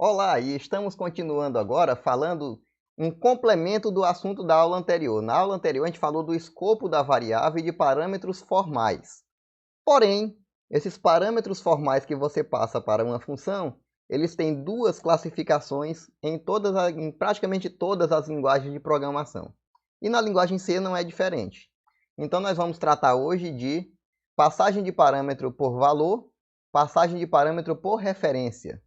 Olá, e estamos continuando agora falando um complemento do assunto da aula anterior. Na aula anterior a gente falou do escopo da variável e de parâmetros formais. Porém, esses parâmetros formais que você passa para uma função, eles têm duas classificações em praticamente todas as linguagens de programação. E na linguagem C não é diferente. Então nós vamos tratar hoje de passagem de parâmetro por valor, passagem de parâmetro por referência.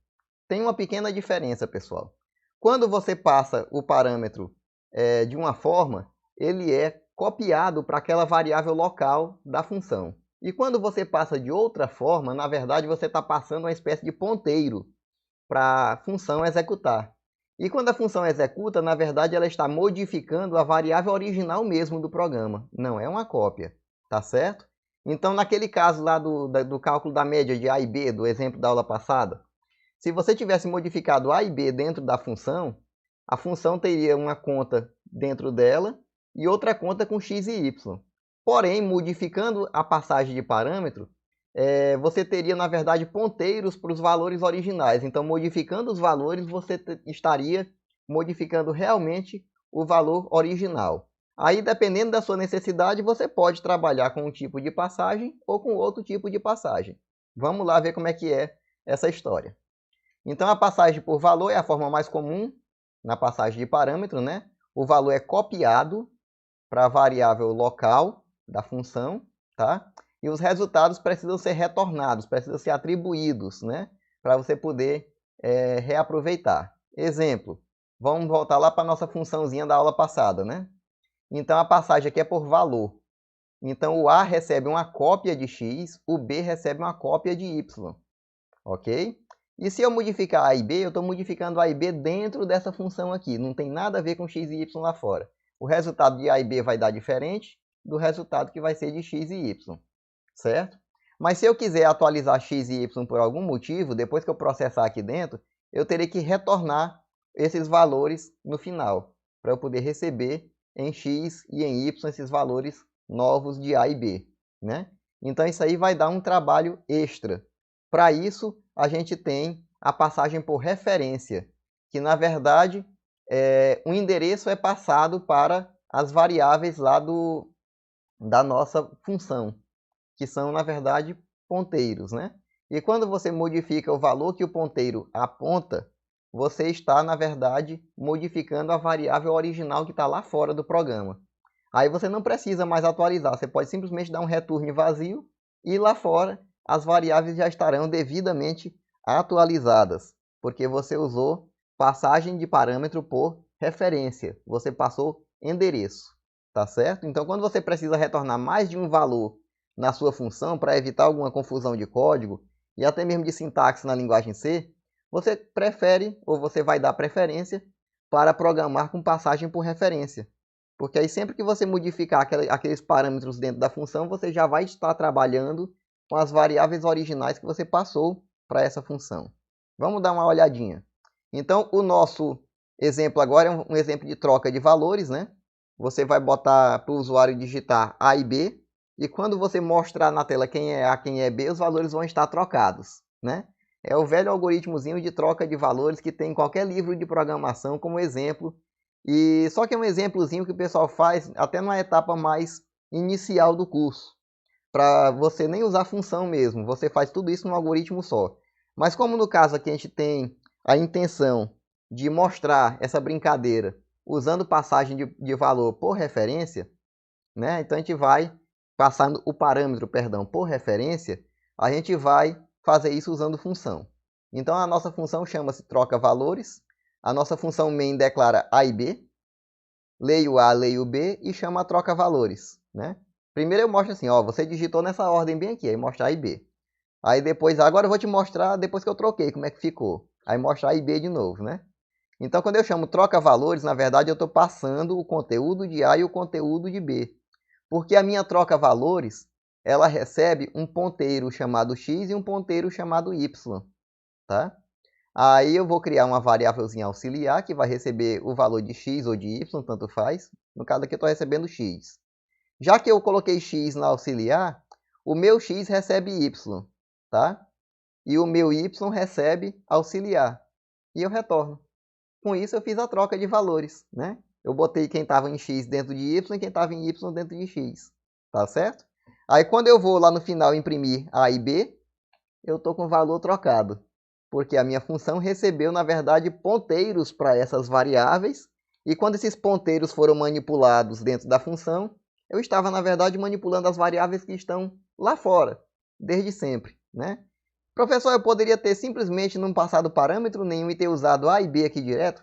Tem uma pequena diferença, pessoal. Quando você passa o parâmetro de uma forma, ele é copiado para aquela variável local da função. E quando você passa de outra forma, na verdade você está passando uma espécie de ponteiro para a função executar. E quando a função executa, na verdade ela está modificando a variável original mesmo do programa. Não é uma cópia, tá certo? Então, naquele caso lá do cálculo da média de A e B, do exemplo da aula passada, se você tivesse modificado A e B dentro da função, a função teria uma conta dentro dela e outra conta com x e y. Porém, modificando a passagem de parâmetro, você teria, na verdade, ponteiros para os valores originais. Então, modificando os valores, você estaria modificando realmente o valor original. Aí, dependendo da sua necessidade, você pode trabalhar com um tipo de passagem ou com outro tipo de passagem. Vamos lá ver como é que é essa história. Então, a passagem por valor é a forma mais comum na passagem de parâmetro, né? O valor é copiado para a variável local da função, tá? E os resultados precisam ser retornados, precisam ser atribuídos, né? Para você poder reaproveitar. Exemplo, vamos voltar lá para a nossa funçãozinha da aula passada, né? Então, a passagem aqui é por valor. Então, o A recebe uma cópia de x, o B recebe uma cópia de y, ok? E se eu modificar A e B, eu estou modificando A e B dentro dessa função aqui. Não tem nada a ver com x e y lá fora. O resultado de A e B vai dar diferente do resultado que vai ser de x e y, certo? Mas se eu quiser atualizar x e y por algum motivo, depois que eu processar aqui dentro, eu terei que retornar esses valores no final, para eu poder receber em x e em y esses valores novos de A e B, né? Então isso aí vai dar um trabalho extra. Para isso, a gente tem a passagem por referência, que na verdade o endereço é passado para as variáveis lá da nossa função, que são na verdade ponteiros, né? E quando você modifica o valor que o ponteiro aponta, você está na verdade modificando a variável original que está lá fora do programa. Aí você não precisa mais atualizar, você pode simplesmente dar um return vazio e lá fora as variáveis já estarão devidamente atualizadas, porque você usou passagem de parâmetro por referência, você passou endereço, tá certo? Então, quando você precisa retornar mais de um valor na sua função para evitar alguma confusão de código e até mesmo de sintaxe na linguagem C, você prefere ou você vai dar preferência para programar com passagem por referência. Porque aí sempre que você modificar aqueles parâmetros dentro da função, você já vai estar trabalhando com as variáveis originais que você passou para essa função. Vamos dar uma olhadinha. Então, o nosso exemplo agora é um exemplo de troca de valores, né? Você vai botar para o usuário digitar A e B, e quando você mostrar na tela quem é A, quem é B, os valores vão estar trocados, né? É o velho algoritmozinho de troca de valores que tem em qualquer livro de programação como exemplo. E só que é um exemplozinho que o pessoal faz até numa etapa mais inicial do curso, para você nem usar função mesmo, você faz tudo isso num algoritmo só. Mas como no caso aqui a gente tem a intenção de mostrar essa brincadeira usando passagem de valor por referência, né? Então a gente vai passando o parâmetro, perdão, por referência, a gente vai fazer isso usando função. Então a nossa função chama-se troca valores, a nossa função main declara A e B, leio A, leio B e chama a troca valores, né? Primeiro eu mostro assim, ó, você digitou nessa ordem bem aqui, aí mostra A e B. Aí depois, agora eu vou te mostrar depois que eu troquei, como é que ficou. Aí mostra A e B de novo, né? Então quando eu chamo troca valores, na verdade eu estou passando o conteúdo de A e o conteúdo de B. Porque a minha troca valores, ela recebe um ponteiro chamado x e um ponteiro chamado y, tá? Aí eu vou criar uma variávelzinha auxiliar que vai receber o valor de x ou de y, tanto faz. No caso aqui eu estou recebendo x. Já que eu coloquei x na auxiliar, o meu x recebe y, tá? E o meu y recebe auxiliar. e eu retorno. Com isso eu fiz a troca de valores, né? Eu botei quem estava em x dentro de y e quem estava em y dentro de x, tá certo? Aí quando eu vou lá no final imprimir a e b, eu estou com o valor trocado, porque a minha função recebeu, na verdade, ponteiros para essas variáveis, e quando esses ponteiros foram manipulados dentro da função, eu estava, na verdade, manipulando as variáveis que estão lá fora, desde sempre, né? Professor, eu poderia ter simplesmente não passado parâmetro nenhum e ter usado A e B aqui direto?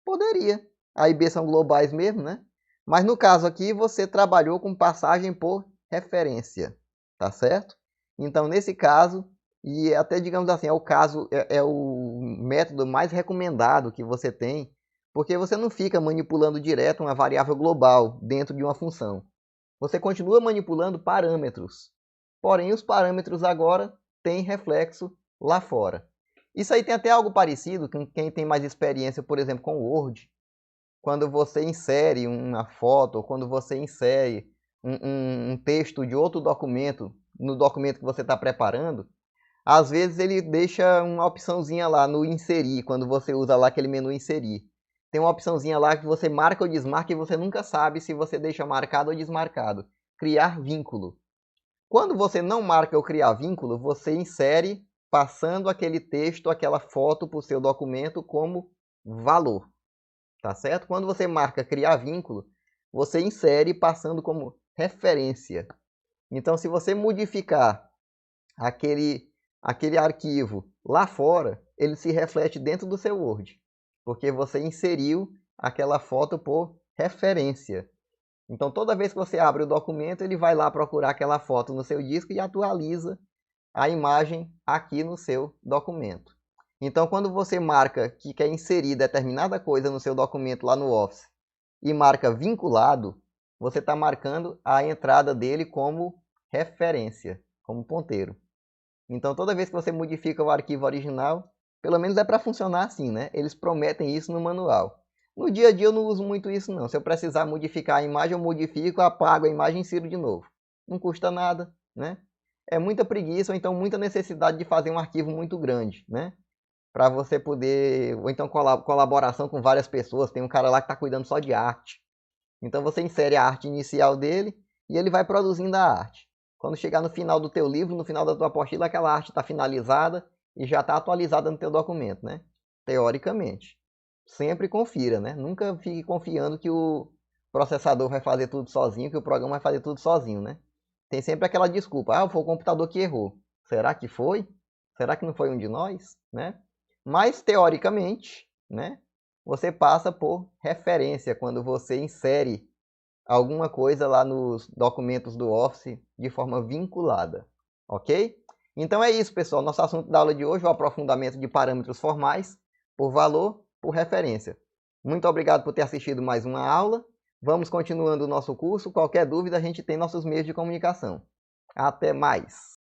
Poderia. A e B são globais mesmo, né? Mas no caso aqui, você trabalhou com passagem por referência, tá certo? Então, nesse caso, e até digamos assim, é o método mais recomendado que você tem, porque você não fica manipulando direto uma variável global dentro de uma função. Você continua manipulando parâmetros. Porém, os parâmetros agora têm reflexo lá fora. Isso aí tem até algo parecido com quem tem mais experiência, por exemplo, com o Word. Quando você insere uma foto, ou quando você insere um texto de outro documento no documento que você está preparando, às vezes ele deixa uma opçãozinha lá no inserir, quando você usa lá aquele menu inserir. Tem uma opçãozinha lá que você marca ou desmarca e você nunca sabe se você deixa marcado ou desmarcado. Criar vínculo. Quando você não marca ou criar vínculo, você insere passando aquele texto, aquela foto para o seu documento como valor. Tá certo? Quando você marca criar vínculo, você insere passando como referência. Então, se você modificar aquele arquivo lá fora, ele se reflete dentro do seu Word, porque você inseriu aquela foto por referência. Então, toda vez que você abre o documento, ele vai lá procurar aquela foto no seu disco e atualiza a imagem aqui no seu documento. Então, quando você marca que quer inserir determinada coisa no seu documento lá no Office e marca vinculado, você está marcando a entrada dele como referência, como ponteiro. Então, toda vez que você modifica o arquivo original, pelo menos é para funcionar assim, né? Eles prometem isso no manual. No dia a dia eu não uso muito isso não. Se eu precisar modificar a imagem, eu modifico, apago a imagem e insiro de novo. Não custa nada, né? É muita preguiça ou então muita necessidade de fazer um arquivo muito grande, né? Para você poder, ou então colaboração com várias pessoas. Tem um cara lá que está cuidando só de arte. Então você insere a arte inicial dele e ele vai produzindo a arte. Quando chegar no final do teu livro, no final da tua apostila, aquela arte está finalizada e já está atualizada no teu documento, né? Teoricamente. Sempre confira, né? Nunca fique confiando que o processador vai fazer tudo sozinho, que o programa vai fazer tudo sozinho, né? Tem sempre aquela desculpa. Ah, foi o computador que errou. Será que foi? Será que não foi um de nós? Né? Mas, teoricamente, né? Você passa por referência quando você insere alguma coisa lá nos documentos do Office de forma vinculada, ok? Então é isso, pessoal. Nosso assunto da aula de hoje é o aprofundamento de parâmetros formais por valor, por referência. Muito obrigado por ter assistido mais uma aula. Vamos continuando o nosso curso. Qualquer dúvida, a gente tem nossos meios de comunicação. Até mais!